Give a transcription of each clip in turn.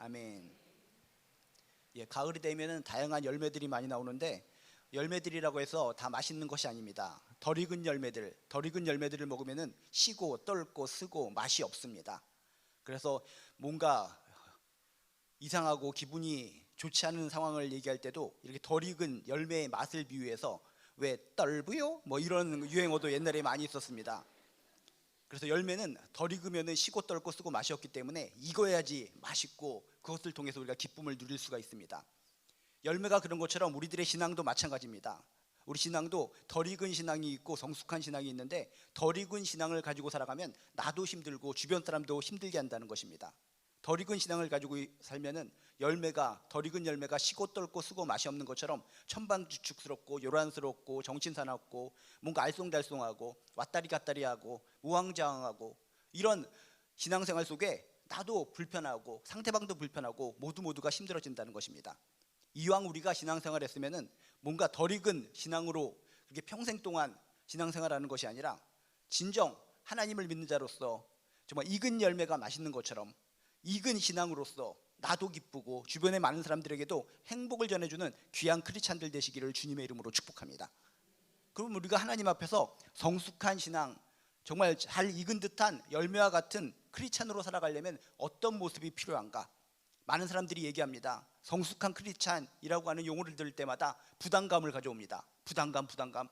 아멘. 예, 가을이 되면은 다양한 열매들이 많이 나오는데 열매들이라고 해서 다 맛있는 것이 아닙니다. 덜 익은 열매들을 먹으면은 시고 떫고 쓰고 맛이 없습니다. 그래서 뭔가 이상하고 기분이 좋지 않은 상황을 얘기할 때도 이렇게 덜 익은 열매의 맛을 비유해서 왜 떫어요? 뭐 이런 유행어도 옛날에 많이 있었습니다. 그래서 열매는 덜 익으면 시고 떫고 쓰고 맛이 없기 때문에 익어야지 맛있고 그것을 통해서 우리가 기쁨을 누릴 수가 있습니다. 열매가 그런 것처럼 우리들의 신앙도 마찬가지입니다. 우리 신앙도 덜 익은 신앙이 있고 성숙한 신앙이 있는데 덜 익은 신앙을 가지고 살아가면 나도 힘들고 주변 사람도 힘들게 한다는 것입니다. 덜 익은 신앙을 가지고 살면은 덜 익은 열매가 시고 떫고 쓰고 맛이 없는 것처럼 천방지축스럽고 요란스럽고 정신사납고 뭔가 알쏭달쏭하고 왔다리 갔다리 하고 우왕좌왕하고 이런 신앙생활 속에 나도 불편하고 상대방도 불편하고 모두가 힘들어진다는 것입니다. 이왕 우리가 신앙생활 했으면은 뭔가 덜 익은 신앙으로 그렇게 평생 동안 신앙생활하는 것이 아니라 진정 하나님을 믿는 자로서 정말 익은 열매가 맛있는 것처럼 익은 신앙으로서 나도 기쁘고 주변의 많은 사람들에게도 행복을 전해주는 귀한 크리스찬들 되시기를 주님의 이름으로 축복합니다. 그럼 우리가 하나님 앞에서 성숙한 신앙, 정말 잘 익은 듯한 열매와 같은 크리스찬으로 살아가려면 어떤 모습이 필요한가? 많은 사람들이 얘기합니다. 성숙한 크리스찬이라고 하는 용어를 들을 때마다 부담감을 가져옵니다. 부담감.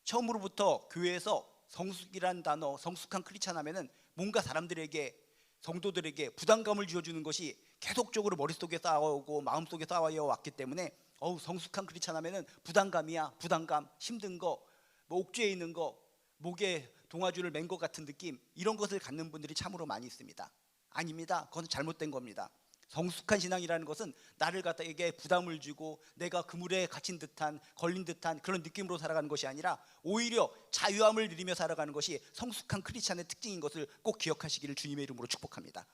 처음으로부터 교회에서 성숙이란 단어, 성숙한 크리스찬 하면은 뭔가 사람들에게 성도들에게 부담감을 지어주는 것이 계속적으로 머릿속에 쌓아오고 마음속에 쌓아왔기 때문에 성숙한 크리스찬 하면은 부담감이야. 부담감, 힘든 거, 뭐 옥죄에 있는 거, 목에 동아줄을 맨 것 같은 느낌, 이런 것을 갖는 분들이 참으로 많이 있습니다. 아닙니다. 그건 잘못된 겁니다. 성숙한 신앙이라는 것은 나를 갖다에게 부담을 주고 내가 그물에 갇힌 듯한 걸린 듯한 그런 느낌으로 살아가는 것이 아니라 오히려 자유함을 누리며 살아가는 것이 성숙한 크리스찬의 특징인 것을 꼭 기억하시기를 주님의 이름으로 축복합니다.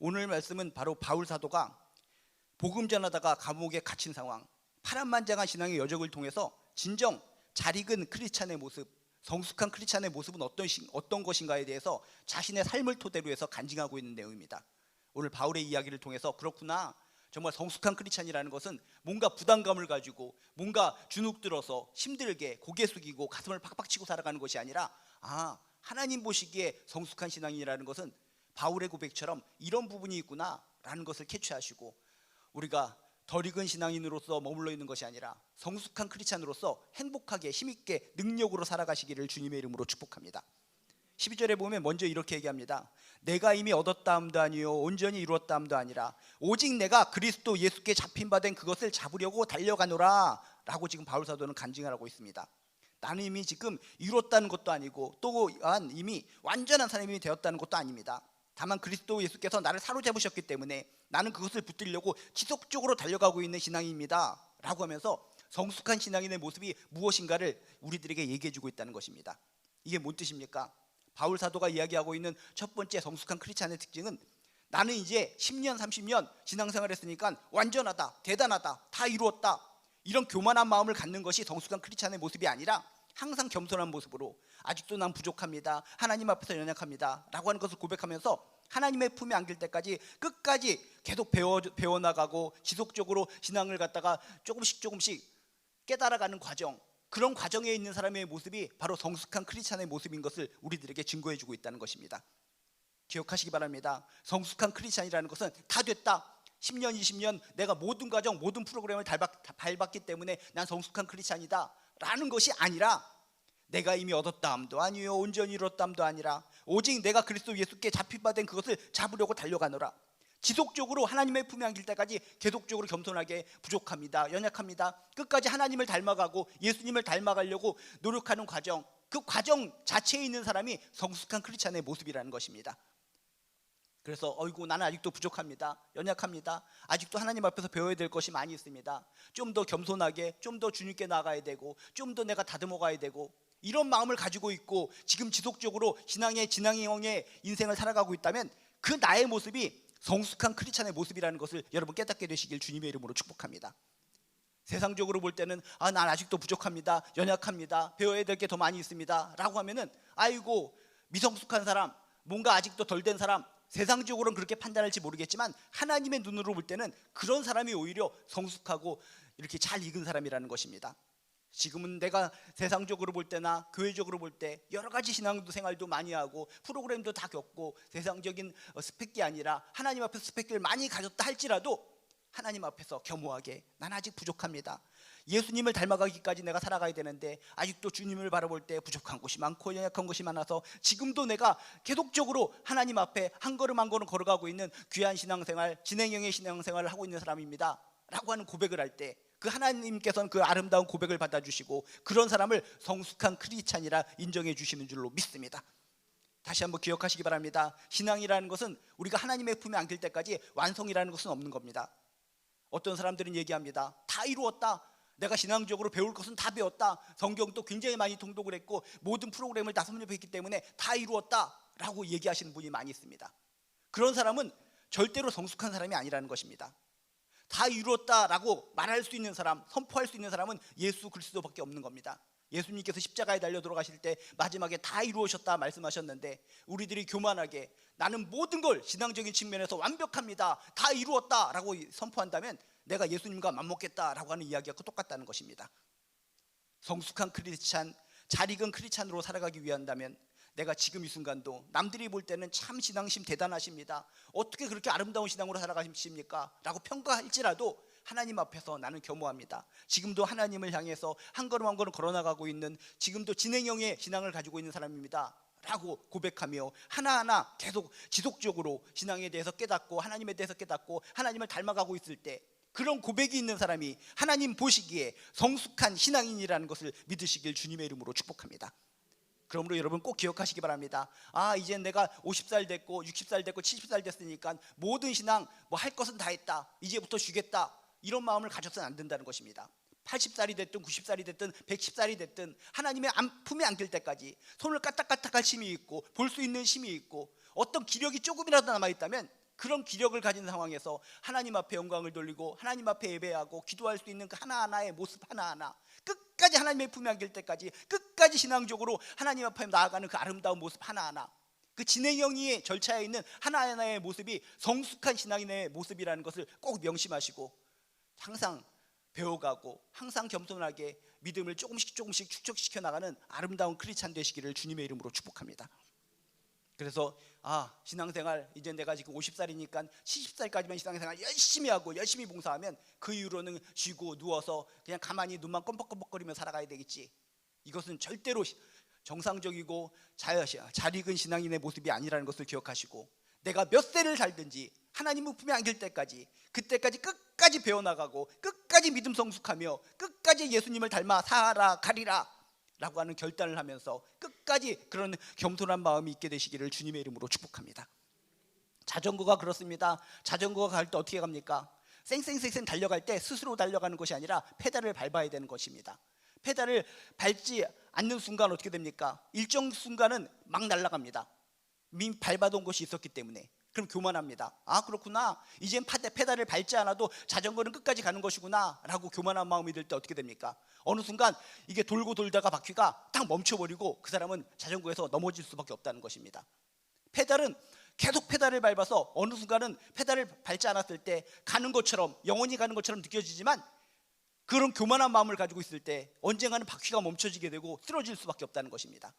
오늘 말씀은 바로 바울 사도가 복음 전하다가 감옥에 갇힌 상황, 파란만장한 신앙의 여정을 통해서 진정 잘 익은 크리스찬의 모습, 성숙한 크리스찬의 모습은 어떤 것인가에 대해서 자신의 삶을 토대로 해서 간증하고 있는 내용입니다. 오늘 바울의 이야기를 통해서 그렇구나, 정말 성숙한 크리스찬이라는 것은 뭔가 부담감을 가지고 뭔가 주눅들어서 힘들게 고개 숙이고 가슴을 팍팍 치고 살아가는 것이 아니라 하나님 보시기에 성숙한 신앙이라는 것은 바울의 고백처럼 이런 부분이 있구나 라는 것을 캐치하시고 우리가 덜 익은 신앙인으로서 머물러 있는 것이 아니라 성숙한 크리스찬으로서 행복하게 힘있게 능력으로 살아가시기를 주님의 이름으로 축복합니다. 12절에 보면 먼저 이렇게 얘기합니다. 내가 이미 얻었다 함도 아니요 온전히 이루었다 함도 아니라 오직 내가 그리스도 예수께 잡힌 바 된 그것을 잡으려고 달려가노라 라고 지금 바울 사도는 간증을 하고 있습니다. 나는 이미 지금 이뤘다는 것도 아니고 또한 이미 완전한 사람이 되었다는 것도 아닙니다. 다만 그리스도 예수께서 나를 사로잡으셨기 때문에 나는 그것을 붙들려고 지속적으로 달려가고 있는 신앙입니다 라고 하면서 성숙한 신앙인의 모습이 무엇인가를 우리들에게 얘기해주고 있다는 것입니다. 이게 뭔 뜻입니까? 바울 사도가 이야기하고 있는 첫 번째 성숙한 크리스찬의 특징은 나는 이제 10년 30년 신앙생활 했으니까 완전하다, 대단하다, 다 이루었다, 이런 교만한 마음을 갖는 것이 성숙한 크리스찬의 모습이 아니라 항상 겸손한 모습으로 아직도 난 부족합니다, 하나님 앞에서 연약합니다 라고 하는 것을 고백하면서 하나님의 품에 안길 때까지 끝까지 계속 배워나가고 지속적으로 신앙을 갖다가 조금씩 깨달아가는 과정, 그런 과정에 있는 사람의 모습이 바로 성숙한 크리스찬의 모습인 것을 우리들에게 증거해주고 있다는 것입니다. 기억하시기 바랍니다. 성숙한 크리스찬이라는 것은 다 됐다, 10년 20년 내가 모든 과정 모든 프로그램을 밟았기 때문에 난 성숙한 크리스찬이다 라는 것이 아니라 내가 이미 얻었다 함도 아니요 온전히 이뤘다 함도 아니라 오직 내가 그리스도 예수께 잡힌 바 된 그것을 잡으려고 달려가노라. 지속적으로 하나님의 품에 안길 때까지 계속적으로 겸손하게 부족합니다, 연약합니다, 끝까지 하나님을 닮아가고 예수님을 닮아가려고 노력하는 과정, 그 과정 자체에 있는 사람이 성숙한 크리스찬의 모습이라는 것입니다. 그래서 나는 아직도 부족합니다, 연약합니다, 아직도 하나님 앞에서 배워야 될 것이 많이 있습니다, 좀 더 겸손하게 좀 더 주님께 나가야 되고 좀 더 내가 다듬어 가야 되고, 이런 마음을 가지고 있고 지금 지속적으로 진앙형의 인생을 살아가고 있다면 그 나의 모습이 성숙한 크리스찬의 모습이라는 것을 여러분 깨닫게 되시길 주님의 이름으로 축복합니다. 세상적으로 볼 때는 난 아직도 부족합니다, 연약합니다, 배워야 될 게 더 많이 있습니다 라고 하면은 아이고 미성숙한 사람, 뭔가 아직도 덜 된 사람, 세상적으로는 그렇게 판단할지 모르겠지만 하나님의 눈으로 볼 때는 그런 사람이 오히려 성숙하고 이렇게 잘 익은 사람이라는 것입니다. 지금은 내가 세상적으로 볼 때나 교회적으로 볼 때 여러 가지 신앙도 생활도 많이 하고 프로그램도 다 겪고 세상적인 스펙이 아니라 하나님 앞에서 스펙을 많이 가졌다 할지라도 하나님 앞에서 겸허하게 난 아직 부족합니다. 예수님을 닮아가기까지 내가 살아가야 되는데 아직도 주님을 바라볼 때 부족한 곳이 많고 연약한 곳이 많아서 지금도 내가 계속적으로 하나님 앞에 한 걸음 한 걸음 걸어가고 있는 귀한 신앙생활, 진행형의 신앙생활을 하고 있는 사람입니다 라고 하는 고백을 할 때 그 하나님께서는 그 아름다운 고백을 받아주시고 그런 사람을 성숙한 크리스찬이라 인정해 주시는 줄로 믿습니다. 다시 한번 기억하시기 바랍니다. 신앙이라는 것은 우리가 하나님의 품에 안길 때까지 완성이라는 것은 없는 겁니다. 어떤 사람들은 얘기합니다. 다 이루었다, 내가 신앙적으로 배울 것은 다 배웠다, 성경도 굉장히 많이 통독을 했고 모든 프로그램을 다 섭렵했기 때문에 다 이루었다 라고 얘기하시는 분이 많이 있습니다. 그런 사람은 절대로 성숙한 사람이 아니라는 것입니다. 다 이루었다라고 말할 수 있는 사람, 선포할 수 있는 사람은 예수 그리스도밖에 없는 겁니다. 예수님께서 십자가에 달려 돌아가실 때 마지막에 다 이루어졌다 말씀하셨는데 우리들이 교만하게 나는 모든 걸 신앙적인 측면에서 완벽합니다, 다 이루었다라고 선포한다면 내가 예수님과 맞먹겠다라고 하는 이야기가 똑같다는 것입니다. 성숙한 크리스찬, 잘 익은 크리스찬으로 살아가기 위한다면 내가 지금 이 순간도 남들이 볼 때는 참 신앙심 대단하십니다, 어떻게 그렇게 아름다운 신앙으로 살아가십니까? 라고 평가할지라도 하나님 앞에서 나는 겸허합니다. 지금도 하나님을 향해서 한 걸음 한 걸음 걸어나가고 있는, 지금도 진행형의 신앙을 가지고 있는 사람입니다 라고 고백하며 하나하나 계속 지속적으로 신앙에 대해서 깨닫고 하나님에 대해서 깨닫고 하나님을 닮아가고 있을 때 그런 고백이 있는 사람이 하나님 보시기에 성숙한 신앙인이라는 것을 믿으시길 주님의 이름으로 축복합니다. 그러므로 여러분 꼭 기억하시기 바랍니다. 이제 내가 50살 됐고 60살 됐고 70살 됐으니까 모든 신앙 뭐 할 것은 다 했다, 이제부터 쉬겠다, 이런 마음을 가져서는 안 된다는 것입니다. 80살이 됐든 90살이 됐든 110살이 됐든 하나님의 품에 안길 때까지 손을 까딱까딱할 힘이 있고 볼 수 있는 힘이 있고 어떤 기력이 조금이라도 남아있다면 그런 기력을 가진 상황에서 하나님 앞에 영광을 돌리고 하나님 앞에 예배하고 기도할 수 있는 그 하나하나의 모습 하나하나, 끝까지 하나님의 품에 안길 때까지 끝까지 신앙적으로 하나님 앞에 나아가는 그 아름다운 모습 하나하나, 그 진행형의 절차에 있는 하나하나의 모습이 성숙한 신앙인의 모습이라는 것을 꼭 명심하시고 항상 배워가고 항상 겸손하게 믿음을 조금씩 조금씩 축적시켜 나가는 아름다운 크리스찬 되시기를 주님의 이름으로 축복합니다. 그래서 신앙생활 이제 내가 지금 50살이니까 70살까지만 신앙생활 열심히 하고 열심히 봉사하면 그 이후로는 쉬고 누워서 그냥 가만히 눈만 껌뻑껌뻑거리며 살아가야 되겠지, 이것은 절대로 정상적이고 잘 익은 신앙인의 모습이 아니라는 것을 기억하시고 내가 몇 세를 살든지 하나님의 품에 안길 때까지 그때까지 끝까지 배워나가고 끝까지 믿음 성숙하며 끝까지 예수님을 닮아 살아가리라 라고 하는 결단을 하면서 끝까지 그런 겸손한 마음이 있게 되시기를 주님의 이름으로 축복합니다. 자전거가 그렇습니다. 자전거가 갈 때 어떻게 갑니까? 쌩쌩쌩쌩 달려갈 때 스스로 달려가는 것이 아니라 페달을 밟아야 되는 것입니다. 페달을 밟지 않는 순간 어떻게 됩니까? 일정 순간은 막 날아갑니다. 이미 밟아둔 것이 있었기 때문에. 그럼 교만합니다. 그렇구나, 이젠 페달을 밟지 않아도 자전거는 끝까지 가는 것이구나 라고 교만한 마음이 들 때 어떻게 됩니까? 어느 순간 이게 돌고 돌다가 바퀴가 딱 멈춰버리고 그 사람은 자전거에서 넘어질 수밖에 없다는 것입니다. 페달은 계속 페달을 밟아서 어느 순간은 페달을 밟지 않았을 때 가는 것처럼, 영원히 가는 것처럼 느껴지지만 그런 교만한 마음을 가지고 있을 때 언젠가는 바퀴가 멈춰지게 되고 쓰러질 수밖에 없다는 것입니다.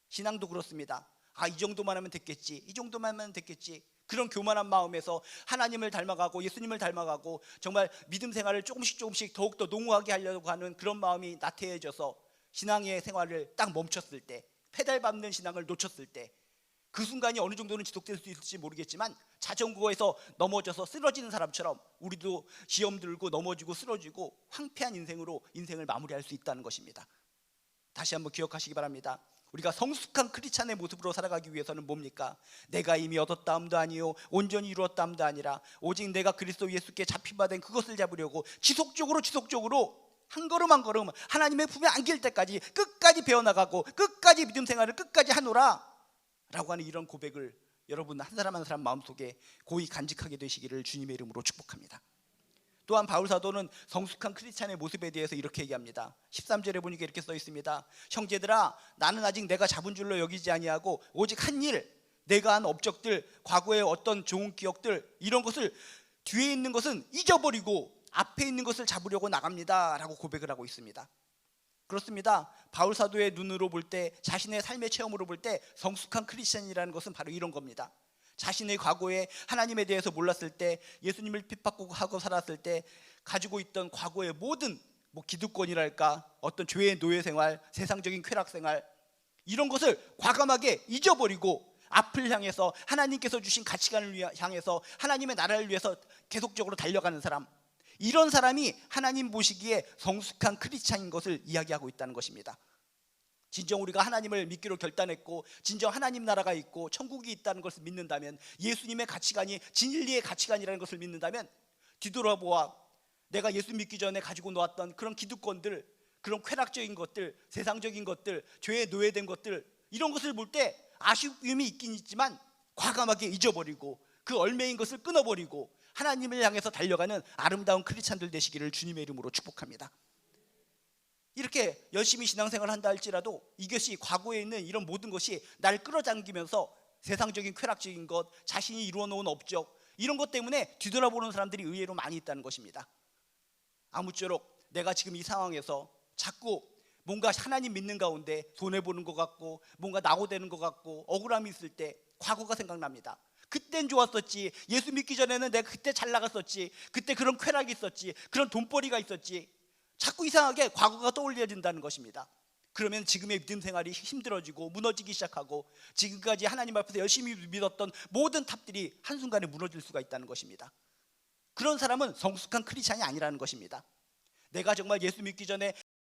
신앙도 그렇습니다. 이 정도만 하면 됐겠지, 이 정도만 하면 됐겠지, 그런 교만한 마음에서 하나님을 닮아가고 예수님을 닮아가고 정말 믿음 생활을 조금씩 조금씩 더욱더 농후하게 하려고 하는 그런 마음이 나태해져서 신앙의 생활을 딱 멈췄을 때, 페달 밟는 신앙을 놓쳤을 때 그 순간이 어느 정도는 지속될 수 있을지 모르겠지만 자전거에서 넘어져서 쓰러지는 사람처럼 우리도 시험 들고 넘어지고 쓰러지고 황폐한 인생으로 인생을 마무리할 수 있다는 것입니다. 다시 한번 기억하시기 바랍니다. 우리가 성숙한 크리스찬의 모습으로 살아가기 위해서는 뭡니까? 내가 이미 얻었다함도 아니요 온전히 이루었다함도 아니라 오직 내가 그리스도 예수께 잡힌바된 그것을 잡으려고 지속적으로 한 걸음 한 걸음 하나님의 품에 안길 때까지 끝까지 배워나가고 끝까지 믿음 생활을 끝까지 하노라 라고 하는 이런 고백을 여러분 한 사람 한 사람 마음속에 고이 간직하게 되시기를 주님의 이름으로 축복합니다. 또한 바울 사도는 성숙한 크리스찬의 모습에 대해서 이렇게 얘기합니다. 13절에 보니까 이렇게 써 있습니다. 형제들아, 나는 아직 내가 잡은 줄로 여기지 아니하고 오직 한 일, 내가 한 업적들, 과거의 어떤 좋은 기억들, 이런 것을 뒤에 있는 것은 잊어버리고 앞에 있는 것을 잡으려고 나갑니다 라고 고백을 하고 있습니다. 그렇습니다. 바울 사도의 눈으로 볼 때, 자신의 삶의 체험으로 볼 때 성숙한 크리스천이라는 것은 바로 이런 겁니다. 자신의 과거에 하나님에 대해서 몰랐을 때, 예수님을 핍박하고 살았을 때 가지고 있던 과거의 모든 기득권이랄까, 어떤 죄의 노예 생활, 세상적인 쾌락 생활, 이런 것을 과감하게 잊어버리고 앞을 향해서 하나님께서 주신 가치관을 향해서 하나님의 나라를 위해서 계속적으로 달려가는 사람, 이런 사람이 하나님 보시기에 성숙한 크리스찬인 것을 이야기하고 있다는 것입니다. 진정 우리가 하나님을 믿기로 결단했고 진정 하나님 나라가 있고 천국이 있다는 것을 믿는다면, 예수님의 가치관이 진리의 가치관이라는 것을 믿는다면, 뒤돌아보아 내가 예수 믿기 전에 가지고 놓았던 그런 기득권들, 그런 쾌락적인 것들, 세상적인 것들, 죄에 노예된 것들, 이런 것을 볼 때 아쉬움이 있긴 있지만 과감하게 잊어버리고 그 얼매인 것을 끊어버리고 하나님을 향해서 달려가는 아름다운 크리스찬들 되시기를 주님의 이름으로 축복합니다. 이렇게 열심히 신앙생활을 한다 할지라도 이것이 과거에 있는 이런 모든 것이 날 끌어당기면서 세상적인 쾌락적인 것, 자신이 이루어놓은 업적, 이런 것 때문에 뒤돌아보는 사람들이 의외로 많이 있다는 것입니다. 아무쪼록 내가 지금 이 상황에서 자꾸 뭔가 하나님 믿는 가운데 손해보는 것 같고 뭔가 낙오되는 것 같고 억울함이 있을 때 과거가 생각납니다. 그땐 좋았었지, 예수 믿기 전에는 내가 그때 잘 나갔었지, 그때 그런 쾌락이 있었지, 그런 돈벌이가 있었지, 자꾸 이상하게 과거가 떠올려진다는 것입니다. 그러면 지금의 믿음 생활이 힘들어지고 무너지기 시작하고 지금까지 하나님 앞에서 열심히 믿었던 모든 탑들이 한순간에 무너질 수가 있다는 것입니다. 그런 사람은 성숙한 크리스찬이 아니라는 것입니다. 내가 정말 예수 믿기 전에